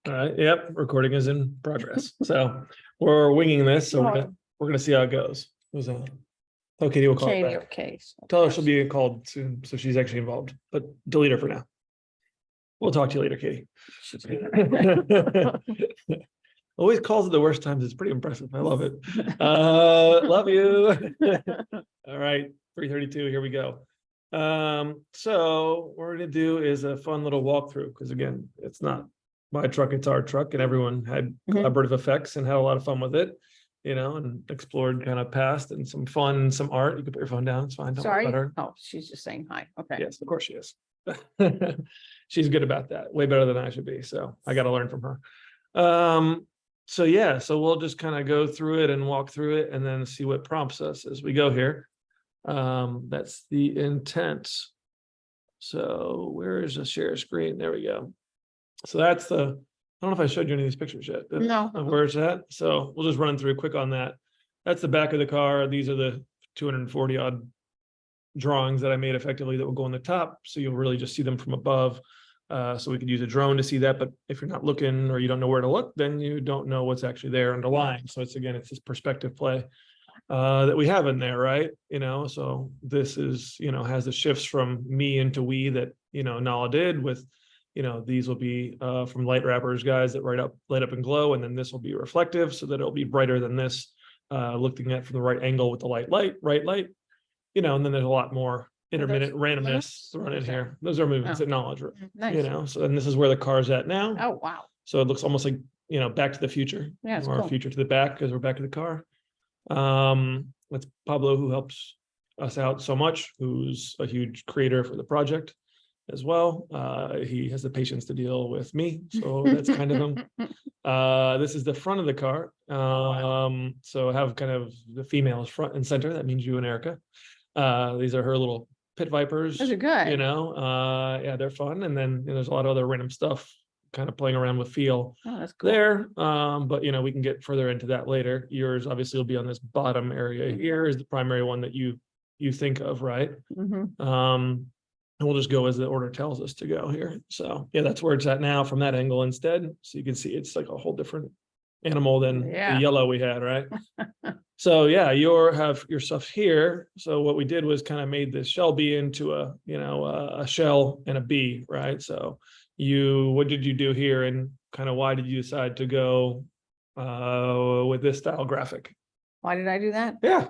All right. Yep. Recording is in progress. So we're winging this. So we're gonna see how it goes. Oh, Katie will call it Katie, back. okay. Tell her she'll be called soon. So she's actually involved, but delete her for now. We'll talk to you later, Katie. Always calls at the worst times. It's pretty impressive. I love it. Love you. All right. 3:32. Here we go. So what we're gonna do is a fun little walkthrough because again, it's not my truck, it's our truck, and everyone had collaborative effects and had a lot of fun with it, and explored kind of past and some fun, some art. You can put your phone down, it's fine. Don't worry Sorry. about her. Oh, she's just saying hi. Okay. Yes, of course she is. She's good about that, way better than I should be. So I got to learn from her. So yeah, so we'll just kind of go through it and walk through it and then see what prompts us as we go here. That's the intent. So where is the share screen? There we go. So that's I don't know if I showed you any of these pictures yet. No. Of where it's at. So we'll just run through quick on that. That's the back of the car. These are the 240 odd drawings that I made effectively that will go on the top. So you'll really just see them from above. So we could use a drone to see that. But if you're not looking or you don't know where to look, then you don't know what's actually there underlying. So it's this perspective play that we have in there, right? So this is, has the shifts from me into we that, Nala did with, these will be from light wrappers guys that light up and glow. And then this will be reflective so that it'll be brighter than this, looking at from the right angle with the right light. And then there's a lot more intermittent randomness thrown in here. Those are movements that knowledge, Nice. so and this is where the car's at now. Oh, wow. So it looks almost like, Back to the Future. Yeah, it's or cool. Future to the Back because we're back in the car. That's Pablo who helps us out so much, who's a huge creator for the project as well. He has the patience to deal with me, so that's kind of him. This is the front of the car. So I have kind of the females front and center. That means you and Erica. These are her little pit vipers. Those are good. Yeah, they're fun. And then there's a lot of other random stuff kind of playing around with feel That's cool. there. But we can get further into that later. Yours obviously will be on this bottom area here is the primary one that you think of, right? And we'll just go as the order tells us to go here. So yeah, that's where it's at now from that angle instead. So you can see it's like a whole different animal than the yellow we had, right? So yeah, have your stuff here. So what we did was kind of made this shell bee into a shell and a bee, right? So what did you do here and kind of why did you decide to go with this style graphic? Why did I do that? Yeah.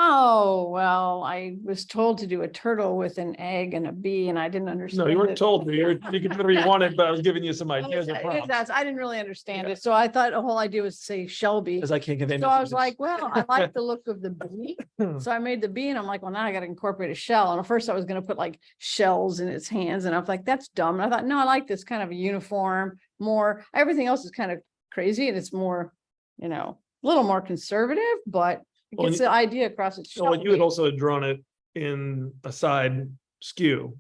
Oh, well, I was told to do a turtle with an egg and a bee, and I didn't understand. No, you weren't told me. You could do whatever you wanted, but I was giving you some ideas. I didn't really understand it. So I thought the whole idea was to say Shelby. Because I can't give So I was like, well, I like the look of the bee. So I made the bee and I'm like, well, now I got to incorporate a shell. And at first I was going to put like shells in its hands. And I was like, that's dumb. And I thought, no, I like this kind of a uniform, more, everything else is kind of crazy. And it's more, a little more conservative, but it gets the idea across its shoulder. Well, you had also drawn it in a side skew,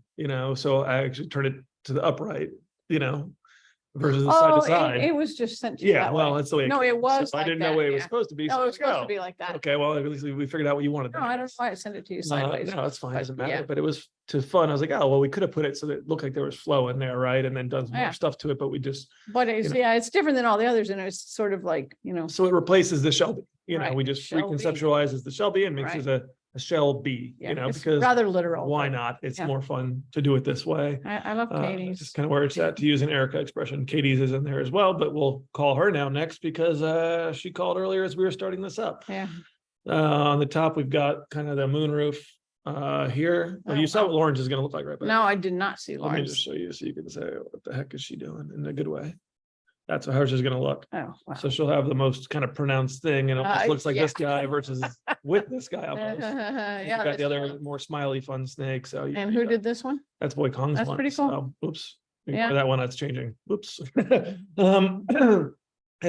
so I actually turned it to the upright, versus the side to side. It was just sent to you that well, way. that's the way. No, it was. So I didn't know what it was supposed to be. No, it was supposed to be like that. Okay, well, at least we figured out what you wanted. No, I don't know why I sent it to you sideways. No, it's fine. It doesn't matter. But it was too fun. I was like, oh, well, we could have put it so that it looked like there was flow in there, right? And then done some more stuff to it, but we just. But it's it's different than all the others, and it's sort of like So it replaces the Shelby. We just Shelby. reconceptualizes the Shelby and makes it a shell bee. It's because rather literal. Why not? It's more fun to do it this way. I love Katie's. Just kind of where it's at, to use an Erica expression. Katie's is in there as well, but we'll call her now next because she called earlier as we were starting this up. Yeah. On the top, we've got kind of the moon roof here. You saw what Lawrence is going to look like, right? No, I did not see Lawrence. Let me just show you so you can say, what the heck is she doing in a good way? That's how hers is going to look. Oh, wow. So she'll have the most kind of pronounced thing, and it almost looks like this guy versus with this guy. Almost. Yeah, got the other more smiley, fun snake. So and who did this one? That's Boy Kong's That's one. pretty cool. So, oops. Yeah. That one that's changing. Oops. And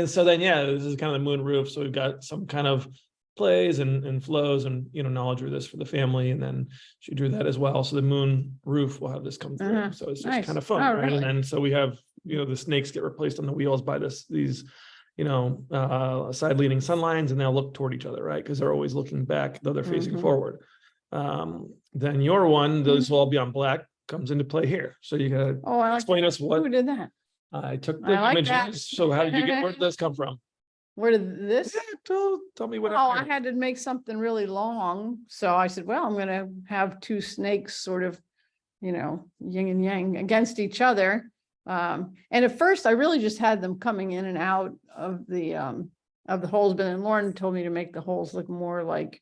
so then, this is kind of the moon roof. So we've got some kind of plays and flows and knowledge drew this for the family, and then she drew that as well. So the moon roof will have this come through. So it's just kind of fun, right? Really? And then so we have the snakes get replaced on the wheels by these side leading sun lines, and they'll look toward each other, right? Because they're always looking back, though they're facing forward. Then your one, those will all be on black, comes into play here. So you gotta explain us who did that. I took I the like that. images. So how did you get, where did this come from? Where did this? Yeah, tell me what. Oh, I had to make something really long. So I said, well, I'm gonna have two snakes sort of, you know, yin and yang against each other. And at first I really just had them coming in and out of the holes, but then Lauren told me to make the holes look more like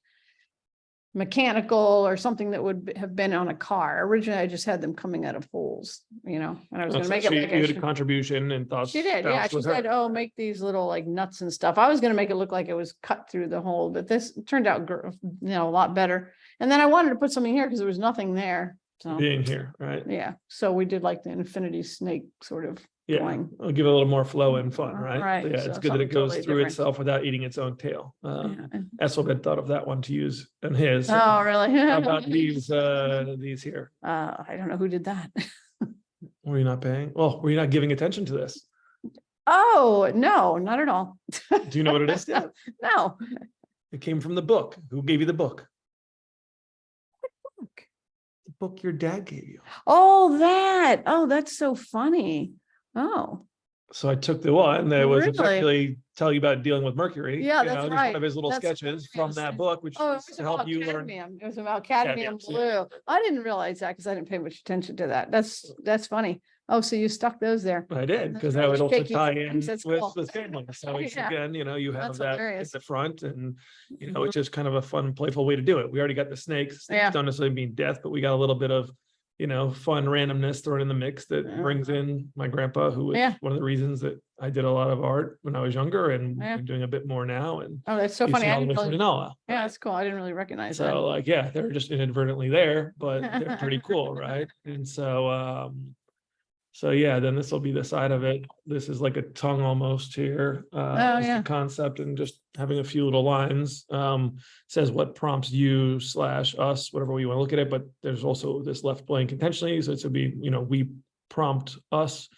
mechanical or something that would have been on a car. Originally, I just had them coming out of holes, you know, and I was Oh, gonna so make she, it like you had a a- contribution and thoughts. She did, yeah. bounced She with her. said, oh, make these little like nuts and stuff. I was gonna make it look like it was cut through the hole, but this turned out, a lot better. And then I wanted to put something here because there was nothing there. So, Being here, right? yeah, so we did like the infinity snake sort of Yeah, going. I'll give it a little more flow and fun, right? Right, Yeah, so it's good that it something goes totally through different. itself without eating its own tail. Yeah. Esselbed thought of that one to use in his. Oh, really? How about these here? I don't know who did that. Were you not paying? Well, were you not giving attention to this? Oh, no, not at all. Do you know what it is? Yeah, No. it came from the book. Who gave you the book? The book your dad gave you. Oh, that. Oh, that's so funny. Oh, So I took the one that was Really? effectively telling you about dealing with Mercury. Yeah, you that's know, just right. one of his little That's sketches from that book, which oh, it is was to help about you learn. cadmium. It was about cadmium Cadmium, blue. I didn't realize that because I didn't pay much attention to that. That's funny. Oh, so you stuck those there. I did, because That's that would also shaky tie things, in that's with cool. family. So it's, Yeah. again, you know, you have That's that in hilarious. the front and, you know, it's just kind of a fun, playful way to do it. We already got the snakes. Snakes Yeah. don't necessarily mean death, but we got a little bit of, you know, fun randomness thrown in the mix that Yeah. brings in my grandpa, who was Yeah. one of the reasons that I did a lot of art when I was younger and Yeah. I'm doing a bit more now. And Oh, that's so you funny. see I all the didn't way through really, Noah. yeah, that's cool. I didn't really recognize that. So like, yeah, they're just inadvertently there, but they're pretty cool, right? And so yeah, then this will be the side of it. This is like a tongue almost here. Is yeah. the concept, and just having a few little lines. Says what prompts you / us, whatever way you want to look at it. But there's also this left blank intentionally. So it would be, you know, we prompt us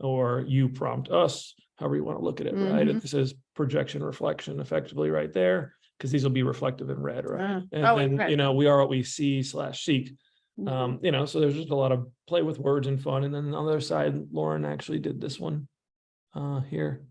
or you prompt us, however you want to look at it, right? Mhm. And this is projection, reflection effectively right there, because these will be reflective in red, right? And Oh, in then, red. you know, we are what we see / seek. Mhm. You know, so there's just a lot of play with words and fun. And then on the other side, Lauren actually did this one here.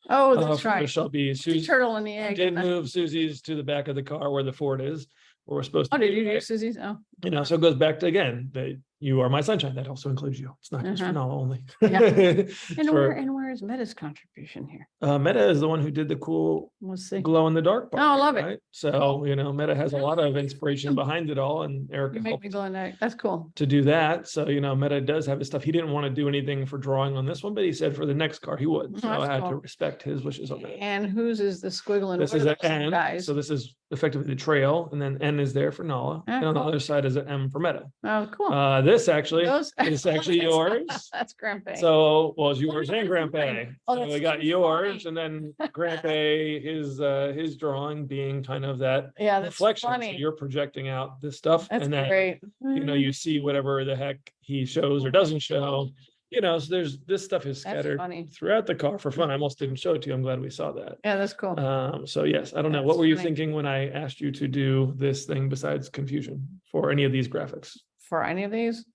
Oh, that's For right. Shelby, The Susie turtle in the egg. did move Susie's to the back of the car where the Ford is, where we're supposed Oh, to did be, you do right? Susie's? Oh, You know, so it goes back to, again, that you are my sunshine. That also includes you. It's not just Uh-huh. Fenella only. Yeah. It's and for- where is Meta's contribution here? Meta is the one who did the cool Let's see. glow in the dark part. Oh, I love it. right? So, you know, Meta has a lot of inspiration behind it all, and Erica You make helped me go in there. That's cool. to do that. So, you know, Meta does have his stuff. He didn't want to do anything for drawing on this one, but he said for the next car he would. So that's I had to cool. respect his wishes on that. And whose is the squiggle and This what is are an those N, guys? so this is effectively the trail, and then N is there for Nala, Ah, and on the cool. other side is an M for Meta. Oh, cool. This actually Those is actually yours. That's Grandpa. So, well, it's yours and Grandpa. Oh, So that's we got too yours, funny. and then Grandpa, his drawing being kind of that Yeah, that's reflection. So funny. you're projecting out this stuff, That's and then great. you know, you see whatever the heck he shows or doesn't show. You know, so there's this stuff is That's scattered funny. throughout the car for fun. I almost didn't show it to you. I'm glad we saw that. Yeah, that's cool. So yes, I don't know. That's What were you funny. thinking when I asked you to do this thing besides confusion for any of these graphics? For any of these?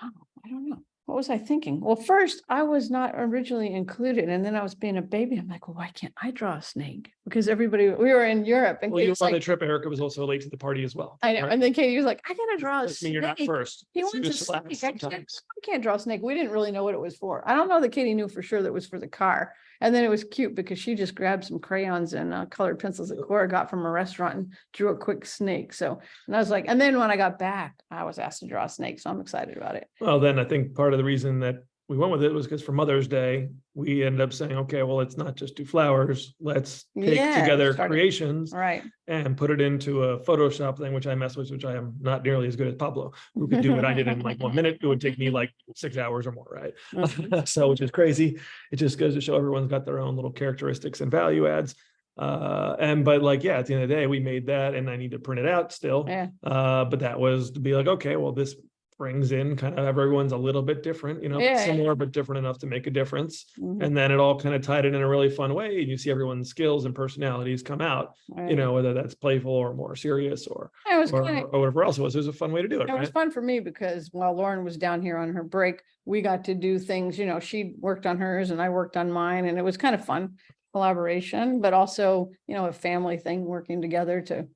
Wow, I don't know. What was I thinking? Well, first, I was not originally included, and then I was being a baby. I'm like, well, why can't I draw a snake? Because everybody, we were in Europe, and Well, you Katie's were on the like, trip. Erica was also late to the party as well. I know. right? And then Katie was like, I gotta draw a Doesn't mean you're not snake. first. He So wants a just laugh snake. I sometimes. can't draw a snake. We didn't really know what it was for. I don't know that Katie knew for sure that it was for the car. And then it was cute because she just grabbed some crayons and colored pencils that Cora got from a restaurant and drew a quick snake. So, and I was like, and then when I got back, I was asked to draw a snake. So I'm excited about it. Well, then I think part of the reason that we went with it was because for Mother's Day, we ended up saying, okay, well, let's not just do flowers. Let's take Yeah, together started- creations All right. and put it into a Photoshop thing, which I mess with, which I am not nearly as good as Pablo, who could do what I did in like 1 minute. It would take me like 6 hours or more, right? Mhm. So, which is crazy. It just goes to show everyone's got their own little characteristics and value adds. But like, yeah, at the end of the day, we made that and I need to print it out still. Yeah. But that was to be like, okay, well, this brings in kind of everyone's a little bit different, you know, Yeah. similar but different enough to make a difference. Mhm. And then it all kind of tied in a really fun way. And you see everyone's skills and personalities come out, you Right. know, whether that's playful or more serious or It was kind of, whatever else it was. It was a fun way to do it, it was right? fun for me because while Lauren was down here on her break, we got to do things, you know, she worked on hers and I worked on mine, and it was kind of fun collaboration, but also, you know, a family thing working together to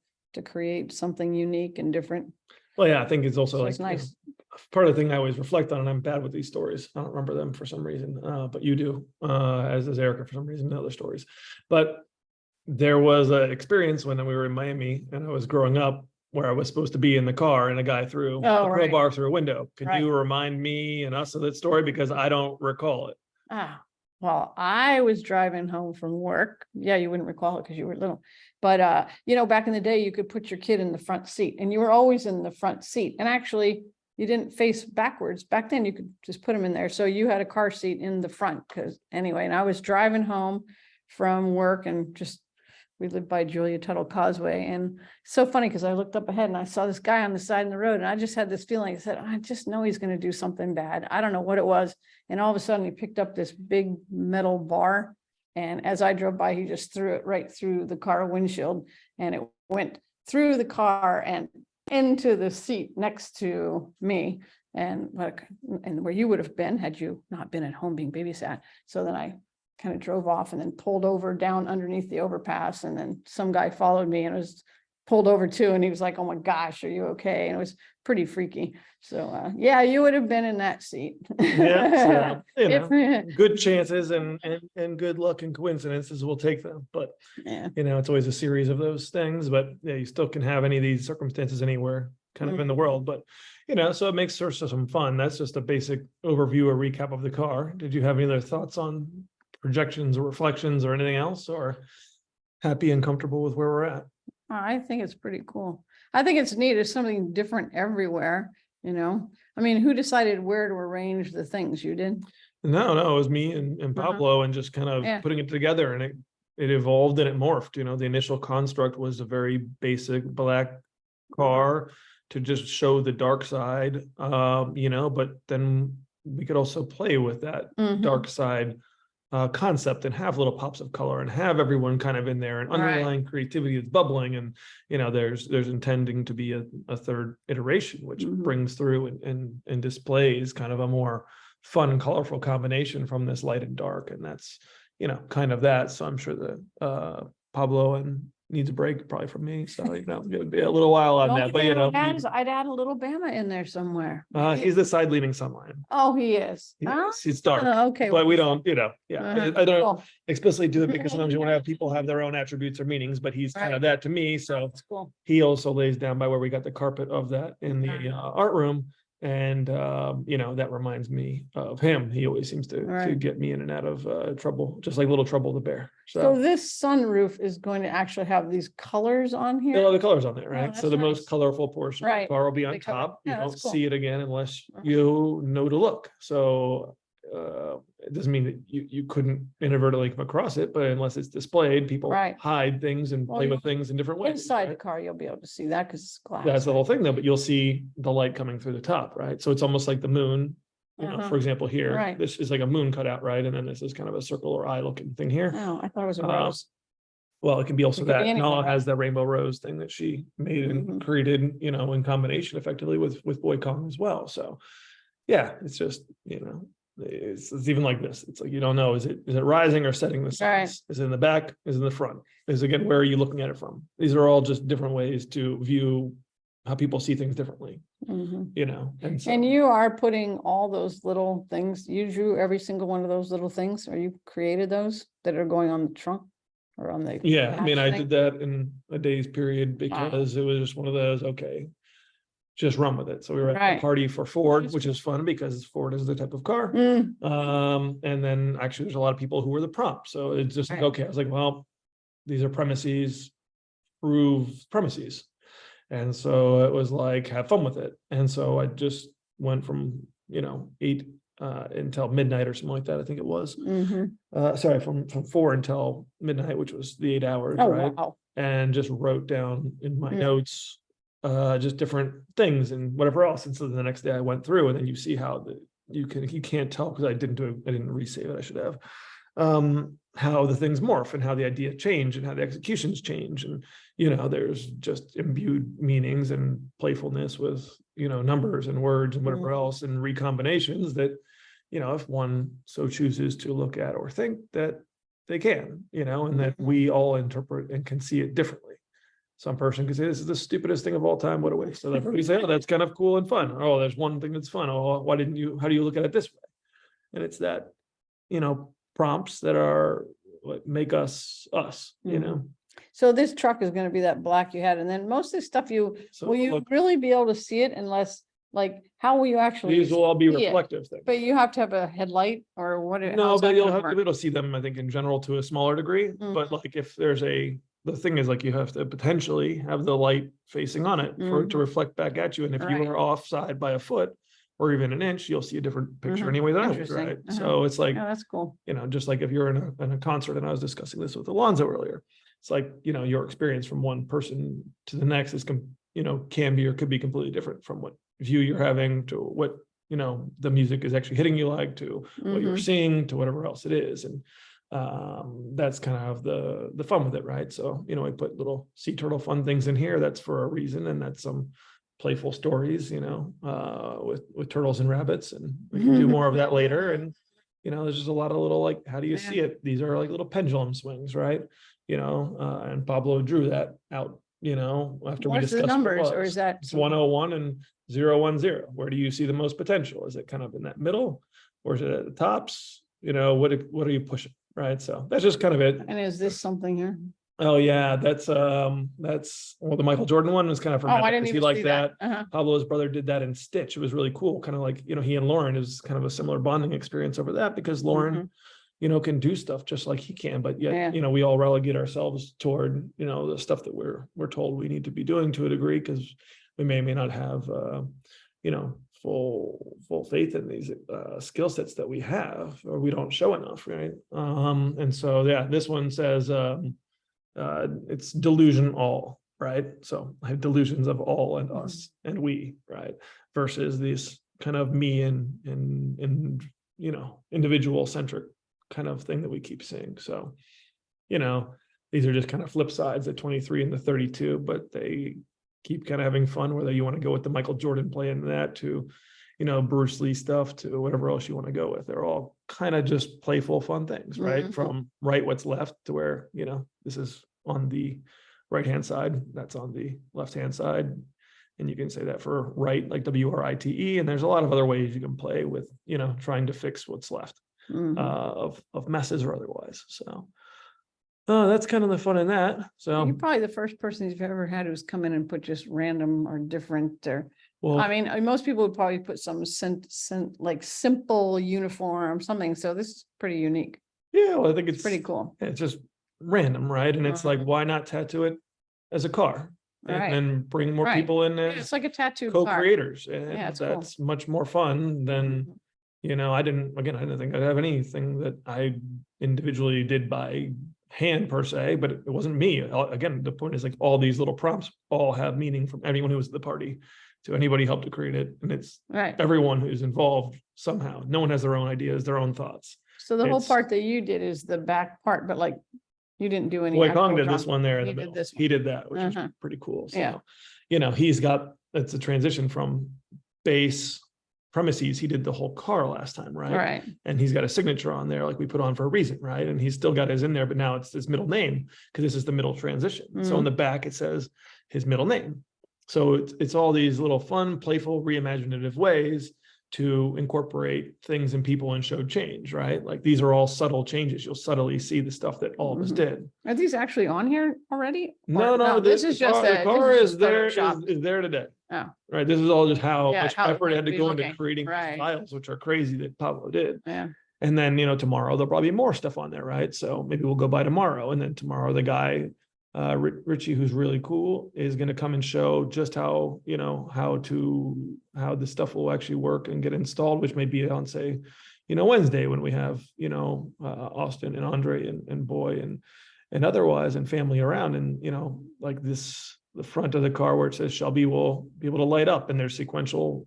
create something unique and different. Well, yeah, I think it's also So like, it's nice. part of the thing I always reflect on, and I'm bad with these stories. I don't remember them for some reason, but you do, as does Erica for some reason, the other stories. But there was an experience when we were in Miami and I was growing up where I was supposed to be in the car and a guy threw Oh, a right. crowbar through a window. Could Right. you remind me and us of that story? Because I don't recall it. Ah, well, I was driving home from work. Yeah, you wouldn't recall it because you were little. But you know, back in the day, you could put your kid in the front seat and you were always in the front seat. And actually, you didn't face backwards. Back then, you could just put them in there. So you had a car seat in the front because anyway, and I was driving home from work and just we lived by Julia Tuttle Causeway. And so funny because I looked up ahead and I saw this guy on the side of the road and I just had this feeling. I said, I just know he's going to do something bad. I don't know what it was. And all of a sudden he picked up this big metal bar. And as I drove by, he just threw it right through the car windshield and it went through the car and into the seat next to me. And where you would have been had you not been at home being babysat. So then I kind of drove off and then pulled over down underneath the overpass. And then some guy followed me and was pulled over too. And he was like, oh my gosh, are you okay? And it was pretty freaky. So yeah, you would have been in that seat. Yeah, so, you know, If- good chances and good luck and coincidences will take them. But yeah. you know, it's always a series of those things. But yeah, you still can have any of these circumstances anywhere kind of in the world. But you know, so it makes sort of some fun. That's just a basic overview or recap of the car. Did you have any other thoughts on projections or reflections or anything else, or happy and comfortable with where we're at? I think it's pretty cool. I think it's neat. It's something different everywhere, you know? I mean, who decided where to arrange the things? You did? No, it was me and Pablo and just kind of Yeah. putting it together, and it evolved and it morphed. You know, the initial construct was a very basic black car to just show the dark side, you know, but then we could also play with that dark side concept and have little pops of color and have everyone kind of in there and underlying creativity is bubbling. And, you know, there's intending to be a third iteration, which brings through and displays kind of a more fun, colorful combination from this light and dark. And that's, you know, kind of that. So I'm sure that Pablo and needs a break probably from me. So, you know, it's gonna be a little while on that, but you know, I'd add a little Bama in there somewhere. he's the side leaning sunline. Oh, he is. It's dark, Okay. but we don't, you know, I don't Cool. explicitly do it because sometimes you want to have people have their own attributes or meanings, but he's kind of that to me. So That's cool. he also lays down by where we got the carpet of that in the art room. And, you know, that reminds me of him. He always seems to get me in and out of trouble, just like Little Trouble the Bear. So this sunroof is going to actually have these colors on here? There are the colors on there, right? that's So the nice. most colorful portion of the car will be on They cover- top. You yeah, don't that's cool. see it again unless you know to look. So it doesn't mean that you couldn't inadvertently come across it, but unless it's displayed, people hide things and play with things in different ways. Inside the car, you'll be able to see that because it's glass. That's the whole thing though, but you'll see the light coming through the top, right? So it's almost like the moon, you know, for example, here, this is like a moon cutout, right? And then this is kind of a circle or eye looking thing here. Oh, I thought it was a rose. Well, it can be also It could be that. anything, Nala right? has that rainbow rose thing that she made and created, you know, in combination effectively with Boy Kong as well. So yeah, it's just, you know, it's even like this. It's like you don't know, is it rising or setting the sun? Is it in the back? Is it in the front? Is again, where are you looking at it from? These are all just different ways to view how people see things differently, you know. And so, And you are putting all those little things, you drew every single one of those little things, or you created those that are going on the trunk or on the yeah, I mean, I thing? did that in a day's period because it was just one of those, okay, just run with it. So we were at a party for Ford, which is fun because Ford is the type of car. And then actually there's a lot of people who were the prompt. So it's just like, okay, I was like, well, these are premises, prove premises. And so it was like, have fun with it. And so I just went from, you know, 8 until midnight or something like that. I think it was, sorry, from 4 until midnight, which was the 8 hours. Oh, wow. And just wrote down in my notes just different things and whatever else. And so the next day I went through, and then you see how you can't tell, because I didn't resave it. I should have, how the things morph and how the idea change and how the executions change. And, there's just imbued meanings and playfulness with, numbers and words and whatever else, and recombinations that, if one so chooses to look at or think, that they can, and that we all interpret and can see it differently. Some person could say, this is the stupidest thing of all time, what a waste. So we say, oh, that's kind of cool and fun. Oh, there's one thing that's fun. Oh, how do you look at it this way? And it's that, prompts that are what make us, So this truck is going to be that black you had, and then most of the stuff So will you look, really be able to see it unless, like, how will you actually? these will all be see it? reflective things. But you have to have a headlight or what? No, how's but that you'll gonna have to work? be able to see them, I think, in general to a smaller degree. But like if there's the thing is, like, you have to potentially have the light facing on it for it to reflect back at you. And if you Right. are offside by a foot or even an inch, you'll see a different picture anyway that I would, Interesting. right? So it's like, Yeah, that's cool. just like if you're in a concert, and I was discussing this with Alonzo earlier, it's like, your experience from one person to the next is, can be or could be completely different from what view you're having to what, the music is actually hitting you like, to what you're seeing, to whatever else it is. And that's kind of the fun with it, right? So, we put little sea turtle fun things in here. That's for a reason. And that's some playful stories, with turtles and rabbits, and we can do more of that later. And, there's just a lot of little, like, how do you see it? These are like little pendulum swings, right? And Pablo drew that out, after we What's discussed the numbers, what it or was. is that? It's 101 and 010. Where do you see the most potential? Is it kind of in that middle, or is it at the tops? What are you pushing? Right. So that's just kind of it. And is this something here? Oh yeah, that's well, the Michael Jordan one was kind of for Oh, I Madre, didn't 'cause he even liked see that. that. Pablo's brother did that in Stitch. It was really cool. Kind of like, he and Lauren, is kind of a similar bonding experience over that, because Lauren, can do stuff just like he can, but yet, Yeah. we all relegate ourselves toward, the stuff that we're told we need to be doing to a degree, because we may not have, full faith in these skill sets that we have, or we don't show enough, right? And so yeah, this one says it's delusion all, right? So I have delusions of all and us and we, right? Versus this kind of me and individual centric kind of thing that we keep seeing. So, these are just kind of flip sides, the 23 and the 32, but they keep kind of having fun, whether you want to go with the Michael Jordan play in that to, Bruce Lee stuff, to whatever else you want to go with. They're all kind of just playful, fun things, right? From right what's left to where, this is on the right-hand side, that's on the left-hand side. And you can say that for right, like WRITE. And there's a lot of other ways you can play with, trying to fix what's left of messes or otherwise. So that's kind of the fun in that. So You're probably the first person you've ever had who's come in and put just random or different, or, well, I mean, most people would probably put some like simple uniform, something. So this is pretty unique. yeah, well, I think It's pretty cool. it's just random, right? And it's like, why not tattoo it as a car? And Right. then bring more Right. people in Yeah, as it's like a tattoo car. co-creators. And Yeah, it's cool. that's much more fun than, I didn't think I'd have anything that I individually did by hand per se, but it wasn't me. Again, the point is, like, all these little prompts all have meaning from anyone who was at the party to anybody who helped to create it. And it's Right. everyone who's involved somehow. No one has their own ideas, their own thoughts. So the whole It's- part that you did is the back part, but like you didn't do any. Wei actual Kong did this drawing. one there in He the did middle. this He did that, which was Uh-huh. pretty cool. So, Yeah. it's a transition from base premises. He did the whole car last time, right? Right. And he's got a signature on there, like we put on for a reason, right? And he's still got his in there, but now it's his middle name, because this is the middle transition. So on the back, it says his middle name. So it's all these little fun, playful, reimaginative ways to incorporate things in people and show change, right? Like, these are all subtle changes. You'll subtly see the stuff that all of us did. Are these actually on here already? No, Or- this is just the car this is there, Photoshopped. is there today. Oh. Right. This is all just how Yeah, much how it effort it had to might be go into looking. creating Right. files, which are crazy, that Pablo did. Yeah. And then, tomorrow there'll probably be more stuff on there, right? So maybe we'll go by tomorrow. And then tomorrow, the guy, Richie, who's really cool, is going to come and show just how the stuff will actually work and get installed, which may be on, say, Wednesday, when we have, Austin and Andre and Boy and otherwise, and family around. And, like, this the front of the car where it says Shelby will be able to light up, and there's sequential,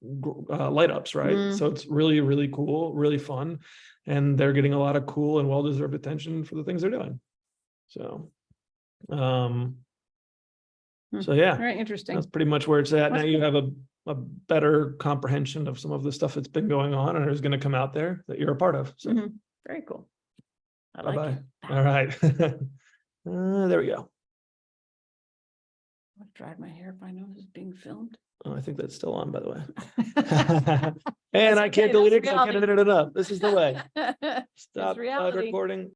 light ups, right? So it's really, really cool, really fun. And they're getting a lot of cool and well-deserved attention for the things they're doing. So, yeah, Very interesting. that's pretty much where it's at. Now That's you have a better comprehension of some of the stuff that's been going on and is going to come out there that you're a part of. So Very cool. I like bye-bye. it. All right. There we go. I've dried my hair if I know this is being filmed. Oh, I think that's still on, by the way. And I okay, can't delete it that's because I can't edit it up. This is the way. It's Stop reality. recording.